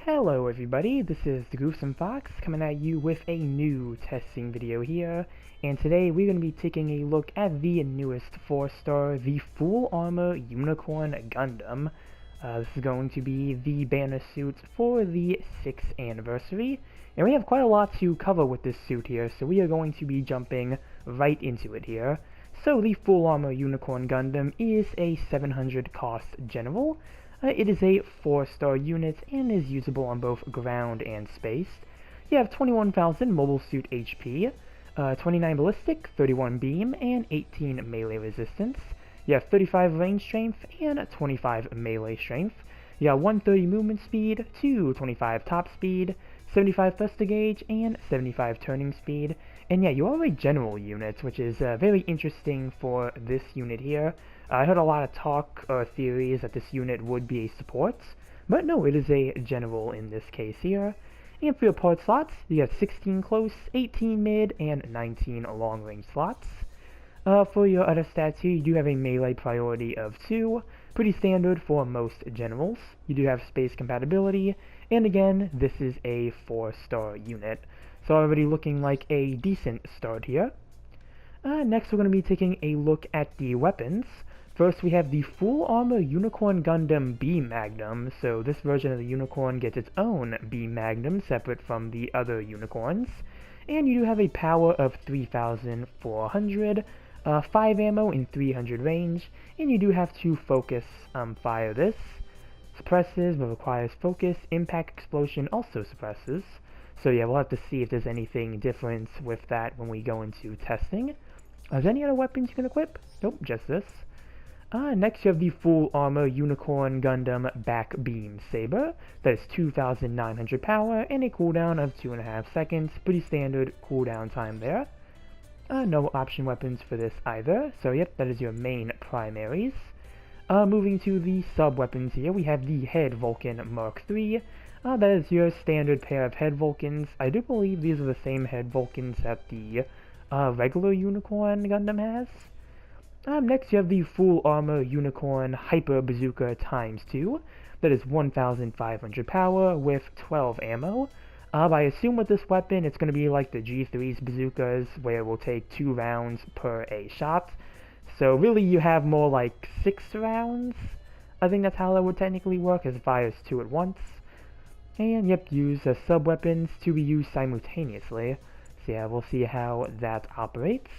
Hello everybody, this is the Gruesome Fox coming at you with a new testing video here, and today we're going to be taking a look at the newest 4-star, the Full Armor Unicorn Gundam. This is going to be the banner suit for the 6th anniversary, and we have quite a lot to cover with this suit here, so we are going to be jumping right into it here. So the Full Armor Unicorn Gundam is a 700 cost general. It is a 4-star unit and is usable on both ground and space. You have 21,000 mobile suit HP, 29 ballistic, 31 beam, and 18 melee resistance. You have 35 range strength and 25 melee strength. You have 130 movement speed, 225 top speed, 75 thruster gauge, and 75 turning speed. And yeah, you are a general unit, which is very interesting for this unit here. I heard a lot of talk or theories that this unit would be a support, but no, it is a general in this case here. And for your part slots, you have 16 close, 18 mid, and 19 long range slots. For your other stats here, you do have a melee priority of 2, pretty standard for most generals. You do have space compatibility, and again, this is a 4-star unit, so already looking like a decent start here. Next we're going to be taking a look at the weapons. First we have the Full Armor Unicorn Gundam B Magnum, so this version of the Unicorn gets its own B Magnum separate from the other Unicorns. And you do have a power of 3,400, 5 ammo in 300 range, and you do have to focus fire this. Suppresses but requires focus, impact explosion also suppresses. So yeah, we'll have to see if there's anything different with that when we go into testing. Are there any other weapons you can equip? Nope, just this. Next you have the Full Armor Unicorn Gundam Back Beam Saber. That is 2,900 power and a cooldown of 2.5 seconds. Pretty standard cooldown time there. No option weapons for this either, so yep, that is your main primaries. Moving to the sub-weapons here, we have the Head Vulcan Mark III. That is your standard pair of Head Vulcans. I do believe these are the same Head Vulcans that the regular Unicorn Gundam has. Next you have the Full Armor Unicorn Hyper Bazooka ×2. That is 1,500 power with 12 ammo. I assume with this weapon it's going to be like the G3's bazookas, where it will take 2 rounds per a shot. So really you have more like 6 rounds. I think that's how that would technically work, as it fires 2 at once. And yep, use sub-weapons to be used simultaneously. So yeah, we'll see how that operates.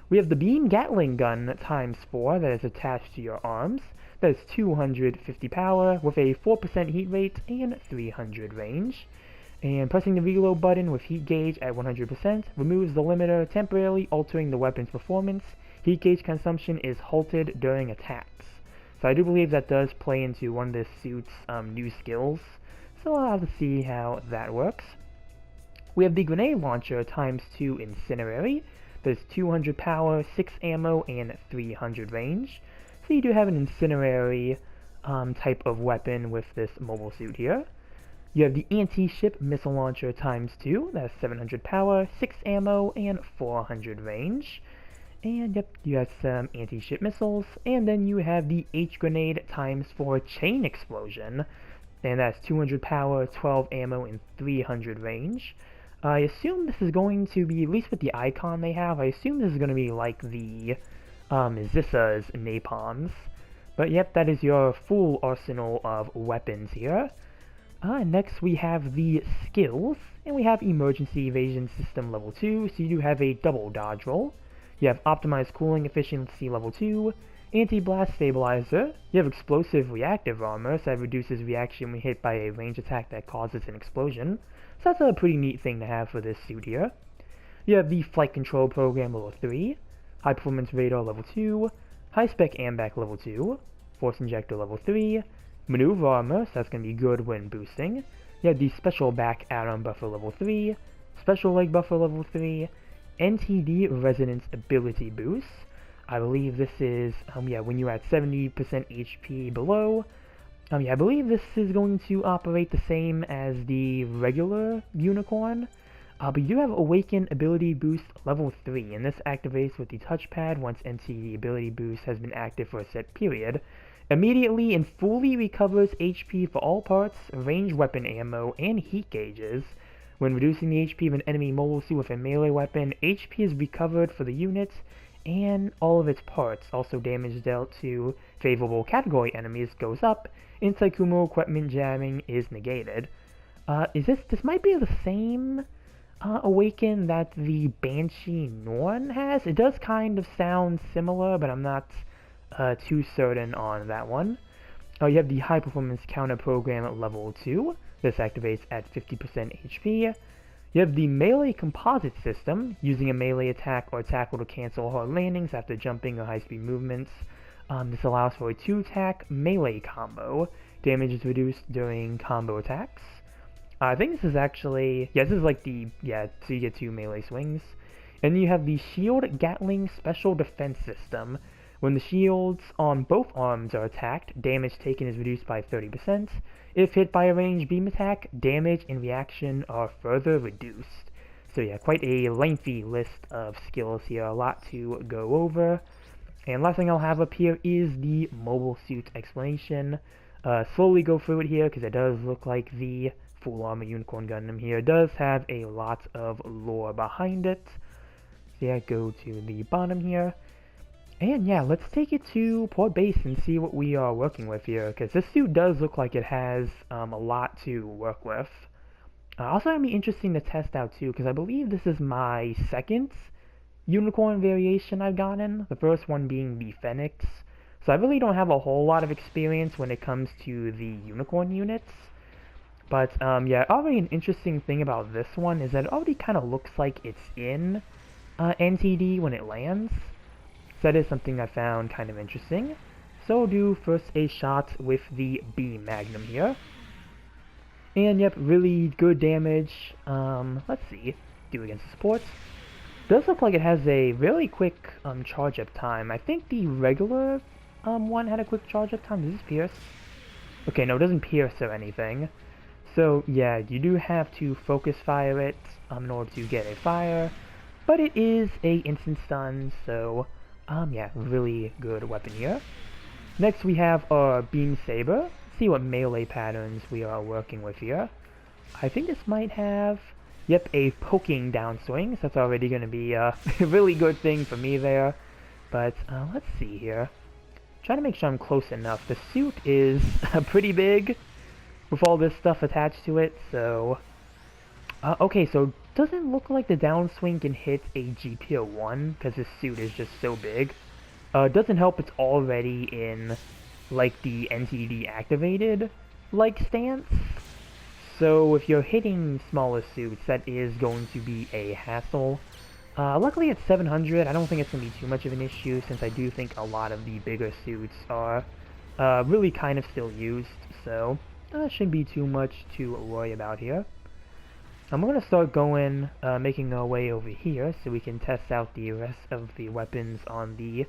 We have the Beam Gatling Gun ×4 that is attached to your arms. That is 250 power with a 4% heat rate and 300 range. And pressing the reload button with heat gauge at 100% removes the limiter, temporarily altering the weapon's performance. Heat gauge consumption is halted during attacks. So I do believe that does play into one of this suit's new skills. So I'll have to see how that works. We have the Grenade Launcher ×2 Incinerary. There's 200 power, 6 ammo, and 300 range. So you do have an incinerary type of weapon with this mobile suit here. You have the Anti-Ship Missile Launcher ×2. That's 700 power, 6 ammo, and 400 range. And yep, you have some anti-ship missiles. And then you have the H-Grenade ×4 Chain Explosion. And that's 200 power, 12 ammo, and 300 range. I assume this is going to be, at least with the icon they have, I assume this is going to be like the Zissa's napalms. But yep, that is your full arsenal of weapons here. Next we have the skills, and we have Emergency Evasion System level 2, so you do have a double dodge roll. You have Optimized Cooling Efficiency level 2, Anti-Blast Stabilizer, you have Explosive Reactive Armor, so that reduces reaction when hit by a range attack that causes an explosion. So that's a pretty neat thing to have for this suit here. You have the Flight Control Program level 3, High Performance Radar level 2, High Spec AMBAC level 2, Force Injector level 3, Maneuver Armor, so that's going to be good when boosting. You have the Special Back Atom Buffer level 3, Special Leg Buffer level 3, NTD Resonance Ability Boost. I believe this is, when you're at 70% HP below. I believe this is going to operate the same as the regular Unicorn. But you do have Awaken Ability Boost level 3, and this activates with the touchpad once NTD Ability Boost has been active for a set period. Immediately and fully recovers HP for all parts, ranged weapon ammo, and heat gauges. When reducing the HP of an enemy mobile suit with a melee weapon, HP is recovered for the unit and all of its parts. Also, damage dealt to favorable category enemies goes up, and Saikumo equipment jamming is negated. This might be the same Awaken that the Banshee Norn has? It does kind of sound similar, but I'm not too certain on that one. You have the High Performance Counter Program at level 2. This activates at 50% HP. You have the Melee Composite System, using a melee attack or tackle to cancel hard landings after jumping or high-speed movements. This allows for a 2-attack melee combo. Damage is reduced during combo attacks. I think this is actually, this is like the, so you get 2 melee swings. And then you have the Shield Gatling Special Defense System. When the shields on both arms are attacked, damage taken is reduced by 30%. If hit by a ranged beam attack, damage and reaction are further reduced. So yeah, quite a lengthy list of skills here, a lot to go over. And last thing I'll have up here is the mobile suit explanation. Slowly go through it here, because it does look like the full armor Unicorn Gundam here does have a lot of lore behind it. So yeah, go to the bottom here. And yeah, let's take it to port base and see what we are working with here, because this suit does look like it has a lot to work with. Also, it'll be interesting to test out too, because I believe this is my second Unicorn variation I've gotten, the first one being the Phoenix. So I really don't have a whole lot of experience when it comes to the Unicorn units. But yeah, already an interesting thing about this one is that it already kind of looks like it's in NTD when it lands. So that is something I found kind of interesting. So we'll do first a shot with the B Magnum here. And yep, really good damage. Let's see, do against the supports. Does look like it has a really quick charge up time. I think the regular one had a quick charge up time. Does this pierce? Okay, no, it doesn't pierce or anything. So yeah, you do have to focus fire it in order to get a fire. But it is a instant stun, so yeah, really good weapon here. Next we have our Beam Saber. Let's see what melee patterns we are working with here. I think this might have, yep, a poking downswing, so that's already going to be a really good thing for me there. But let's see here. Trying to make sure I'm close enough. The suit is pretty big with all this stuff attached to it, so okay, so doesn't look like the downswing can hit a GPO-1 because this suit is just so big. Doesn't help it's already in like the NTD activated like stance. So if you're hitting smaller suits, that is going to be a hassle. Luckily at 700, I don't think it's going to be too much of an issue, since I do think a lot of the bigger suits are really kind of still used, so shouldn't be too much to worry about here. I'm going to start going, making our way over here, so we can test out the rest of the weapons on the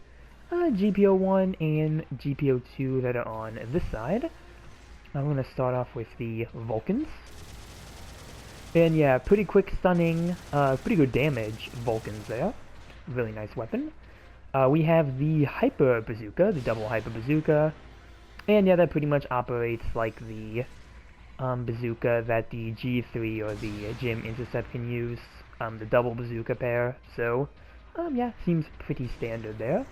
GPO-1 and GPO-2 that are on this side. I'm going to start off with the Vulcans. And yeah, pretty quick stunning, pretty good damage Vulcans there. Really nice weapon. We have the Hyper Bazooka, the double Hyper Bazooka. And yeah, that pretty much operates like the bazooka that the G3 or the Gym Intercept can use, the double bazooka pair. So, yeah, seems pretty standard there.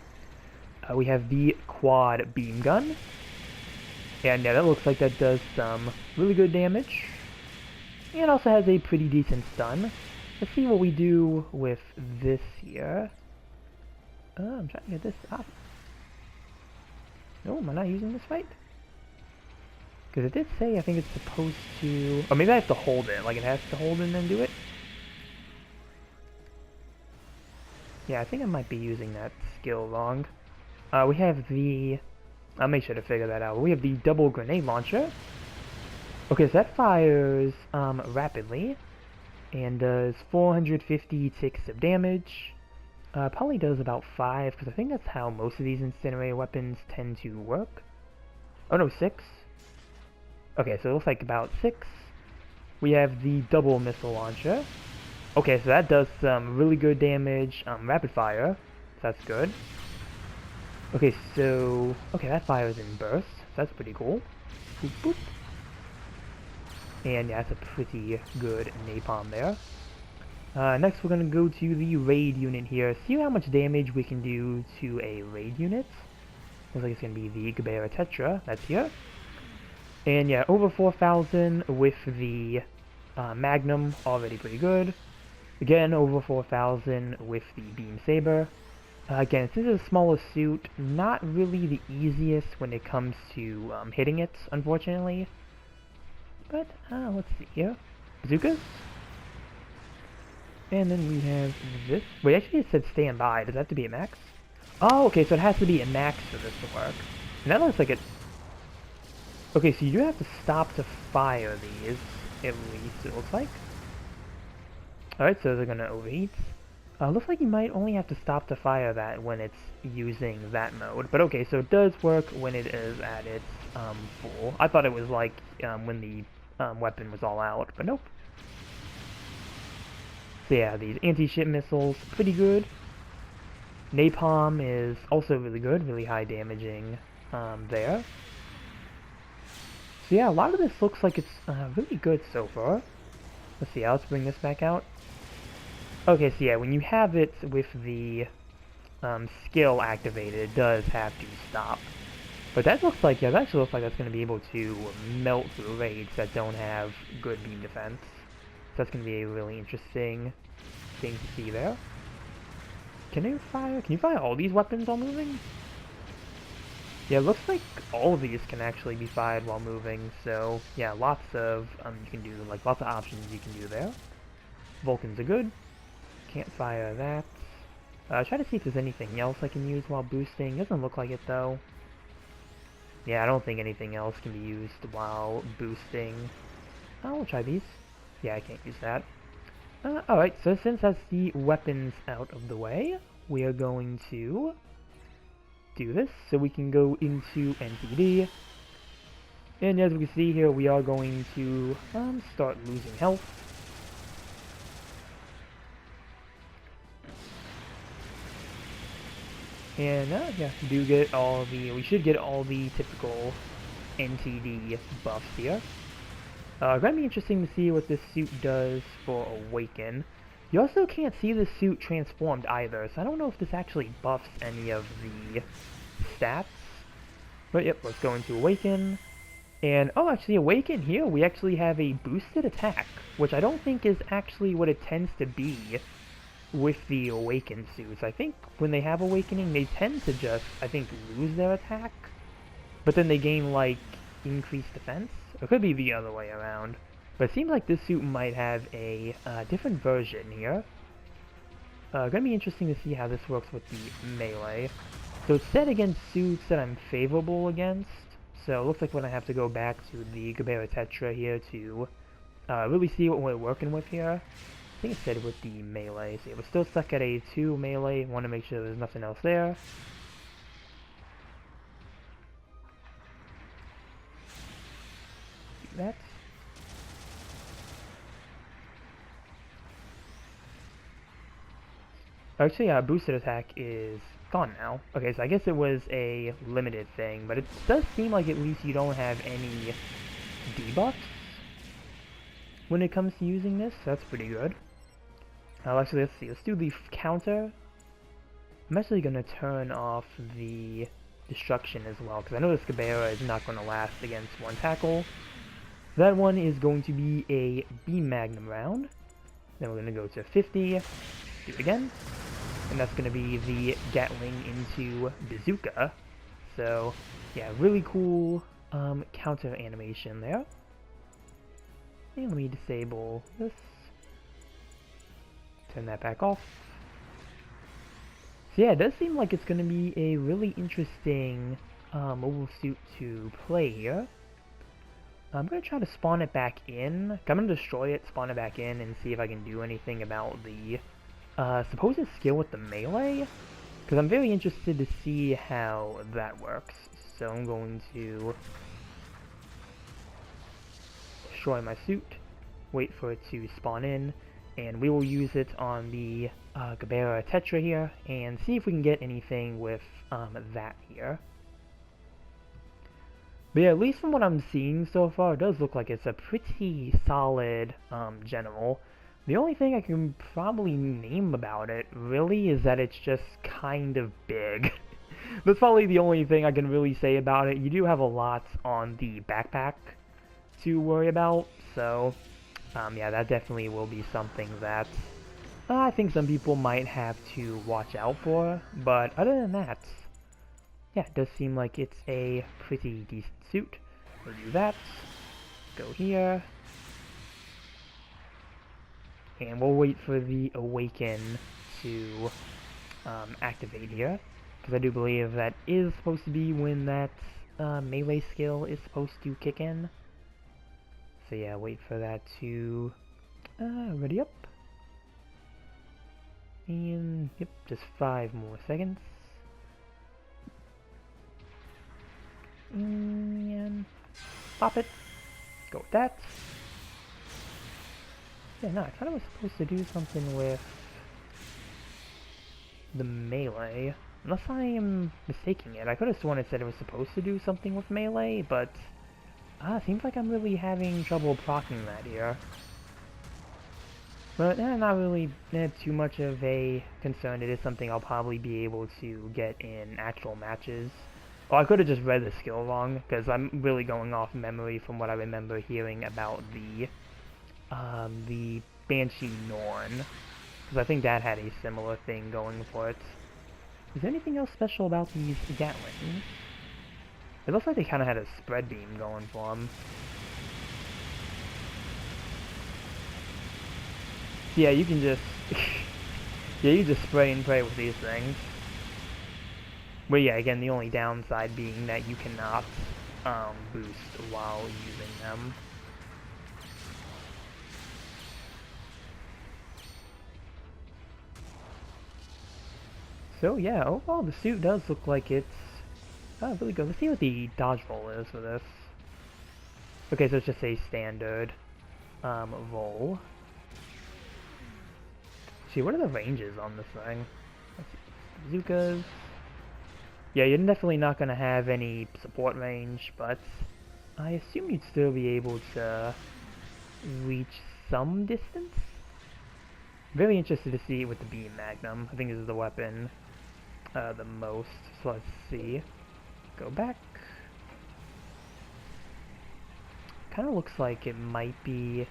We have the Quad Beam Gun. And yeah, that looks like that does some really good damage. And also has a pretty decent stun. Let's see what we do with this here. I'm trying to get this up. No, am I not using this right? Because it did say I think it's supposed to... Or maybe I have to hold it. Like it has to hold it and then do it. Yeah, I think I might be using that skill wrong. We have the... I'll make sure to figure that out. We have the double grenade launcher. Okay, so that fires rapidly and does 450 ticks of damage. Probably does about 5, because I think that's how most of these incinerator weapons tend to work. Oh no, 6. Okay, so it looks like about 6. We have the double missile launcher. Okay, so that does some really good damage, rapid fire, so that's good. Okay, so... Okay, that fires in bursts. That's pretty cool. Boop, boop. And yeah, that's a pretty good napalm there. Next we're gonna go to the raid unit here. See how much damage we can do to a raid unit. Looks like it's gonna be the Gabera Tetra. That's here. And yeah, over 4,000 with the Magnum, already pretty good. Again, over 4,000 with the Beam Saber. Again, since it's a smaller suit, not really the easiest when it comes to hitting it, unfortunately. But, let's see here. Bazookas. And then we have this. Wait, actually it said standby. Does that have to be a max? Oh, okay, so it has to be a max for this to work. And that looks like it... Okay, so you do have to stop to fire these, at least, it looks like. Alright, so they're gonna overheat. Looks like you might only have to stop to fire that when it's using that mode. But okay, so it does work when it is at its full. I thought it was like when the weapon was all out, but nope. So yeah, these anti-ship missiles, pretty good. Napalm is also really good, really high damaging there. So yeah, a lot of this looks like it's really good so far. Let's see, let's bring this back out. Okay, so yeah, when you have it with the skill activated, it does have to stop. But that looks like, yeah, that actually looks like that's going to be able to melt through raids that don't have good beam defense. So that's going to be a really interesting thing to see there. Can you fire all these weapons while moving? Yeah, it looks like all of these can actually be fired while moving, so yeah, lots of, you can do, like, lots of options you can do there. Vulcans are good. Can't fire that. Try to see if there's anything else I can use while boosting. Doesn't look like it, though. Yeah, I don't think anything else can be used while boosting. I'll try these. Yeah, I can't use that. Alright, so since that's the weapons out of the way, we are going to do this, so we can go into NTD. And as we can see here, we are going to start losing health. And yeah, we should get all the typical NTD buffs here. Gonna be interesting to see what this suit does for Awaken. You also can't see the suit transformed either, so I don't know if this actually buffs any of the stats. But yep, let's go into Awaken. And, oh, actually, Awaken here, we actually have a boosted attack, which I don't think is actually what it tends to be with the Awakened suits. I think when they have Awakening, they tend to just, I think, lose their attack, but then they gain, like, increased defense. It could be the other way around. But it seems like this suit might have a different version here. Gonna be interesting to see how this works with the melee. So it's set against suits that I'm favorable against. So it looks like we're gonna have to go back to the Gabera Tetra here to really see what we're working with here. I think it's set with the melee. So yeah, we're still stuck at a 2 melee. Want to make sure there's nothing else there. Do that. Actually, boosted attack is gone now. Okay, so I guess it was a limited thing, but it does seem like at least you don't have any debuffs when it comes to using this, so that's pretty good. Actually, let's see, let's do the counter. I'm actually going to turn off the destruction as well, because I know this Gabera is not going to last against one tackle. That one is going to be a Beam Magnum round. Then we're going to go to 50, do it again. And that's going to be the Gatling into Bazooka. So, yeah, really cool counter animation there. And let me disable this. Turn that back off. So yeah, it does seem like it's going to be a really interesting mobile suit to play here. I'm going to try to spawn it back in. I'm going to destroy it, spawn it back in, and see if I can do anything about the supposed skill with the melee, because I'm very interested to see how that works. So I'm going to destroy my suit, wait for it to spawn in, and we will use it on the Gabera Tetra here, and see if we can get anything with that here. But yeah, at least from what I'm seeing so far, it does look like it's a pretty solid general. The only thing I can probably name about it, really, is that it's just kind of big. That's probably the only thing I can really say about it. You do have a lot on the backpack to worry about, so yeah, that definitely will be something that I think some people might have to watch out for. But other than that, yeah, it does seem like it's a pretty decent suit. We'll do that. Go here. And we'll wait for the Awaken to activate here. Because I do believe that is supposed to be when that melee skill is supposed to kick in. So yeah, wait for that to ready up. And yep, just 5 more seconds. And pop it. Go with that. Yeah, no, I thought it was supposed to do something with the melee. Unless I am mistaking it. I could have sworn it said it was supposed to do something with melee, but seems like I'm really having trouble proccing that here. But not really too much of a concern. It is something I'll probably be able to get in actual matches. Oh, I could have just read the skill wrong, because I'm really going off memory from what I remember hearing about the Banshee Norn. Because I think that had a similar thing going for it. Is there anything else special about these Gatlings? It looks like they kind of had a spread beam going for them. Yeah, you can just... yeah, you just spray and pray with these things. But yeah, again, the only downside being that you cannot boost while using them. So yeah, overall the suit does look like it's really good. Let's see what the dodge roll is for this. Okay, so it's just a standard roll. See, what are the ranges on this thing? Let's see. Bazookas. Yeah, you're definitely not going to have any support range, but I assume you'd still be able to reach some distance. Very interested to see it with the beam magnum. I think this is the weapon the most. So let's see. Go back. Kind of looks like it might be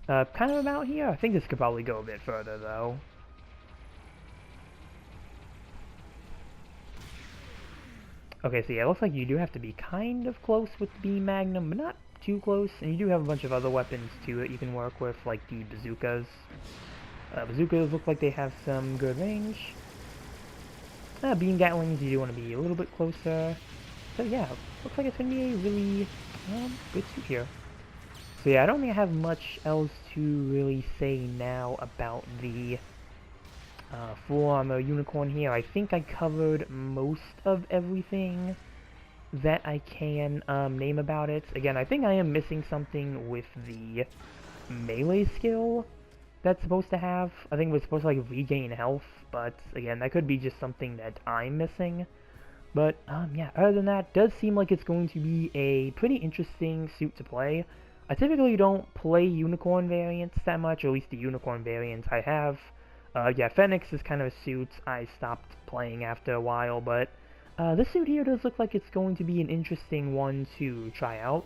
kind of about here. I think this could probably go a bit further though. Okay, so yeah, it looks like you do have to be kind of close with the beam magnum, but not too close. And you do have a bunch of other weapons too that you can work with, like the bazookas. Bazookas look like they have some good range. Beam Gatlings, you do want to be a little bit closer. So yeah, looks like it's going to be a really good suit here. So yeah, I don't think I have much else to really say now about the full armor unicorn here. I think I covered most of everything that I can name about it. Again, I think I am missing something with the melee skill that's supposed to have. I think it was supposed to like regain health, but again, that could be just something that I'm missing. But yeah, other than that, does seem like it's going to be a pretty interesting suit to play. I typically don't play unicorn variants that much, or at least the unicorn variants I have. Yeah, Phoenix is kind of a suit I stopped playing after a while, but this suit here does look like it's going to be an interesting one to try out,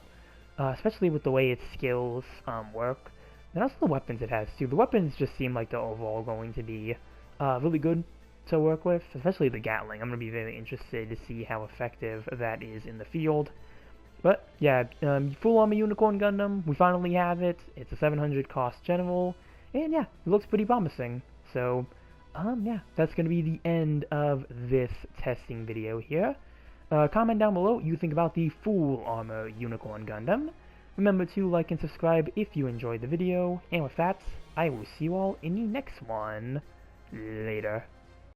especially with the way its skills work. And also the weapons it has too. The weapons just seem like they're overall going to be really good to work with, especially the Gatling. I'm going to be very interested to see how effective that is in the field. But yeah, full armor unicorn Gundam, we finally have it. It's a 700 cost general, and yeah, it looks pretty promising. So yeah, that's going to be the end of this testing video here. Comment down below what you think about the full armor unicorn Gundam. Remember to like and subscribe if you enjoyed the video, and with that, I will see you all in the next one. Later.